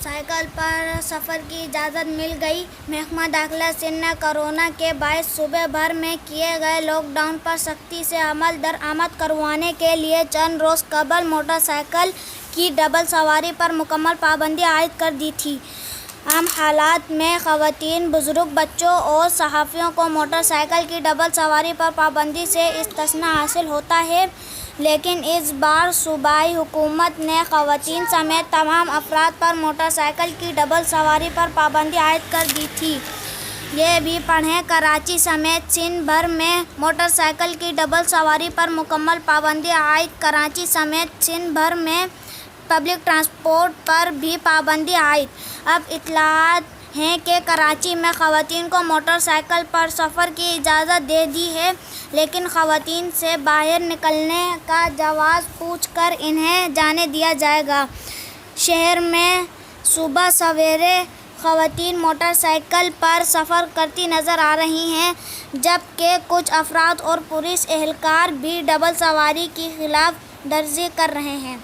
Cycle پر سفر کی اجازت مل گئی۔ محکمہ داخلہ سندھ نے کورونا کے باعث صوبے بھر میں کیے گئے لاک ڈاؤن پر سختی سے عمل درآمد کروانے کے لیے چند روز قبل موٹر سائیکل کی ڈبل سواری پر مکمل پابندی عائد کر دی تھی۔ عام حالات میں خواتین، بزرگ، بچوں اور صحافیوں کو موٹر سائیکل کی ڈبل سواری پر پابندی سے استثناء حاصل ہوتا ہے، لیکن اس بار صوبائی حکومت نے خواتین سمیت تمام افراد پر موٹر سائیکل کی ڈبل سواری پر پابندی عائد کر دی تھی۔ یہ بھی پڑھیں، کراچی سمیت سندھ بھر میں موٹر سائیکل کی ڈبل سواری پر مکمل پابندی عائد۔ کراچی سمیت سندھ بھر میں پبلک ٹرانسپورٹ پر بھی پابندی عائد۔ اب اطلاعات ہیں کہ کراچی میں خواتین کو موٹر سائیکل پر سفر کی اجازت دے دی ہے، لیکن خواتین سے باہر نکلنے کا جواز پوچھ کر انہیں جانے دیا جائے گا۔ شہر میں صبح سویرے خواتین موٹر سائیکل پر سفر کرتی نظر آ رہی ہیں، جبکہ کچھ افراد اور پولیس اہلکار بھی ڈبل سواری کی خلاف ورزی کر رہے ہیں۔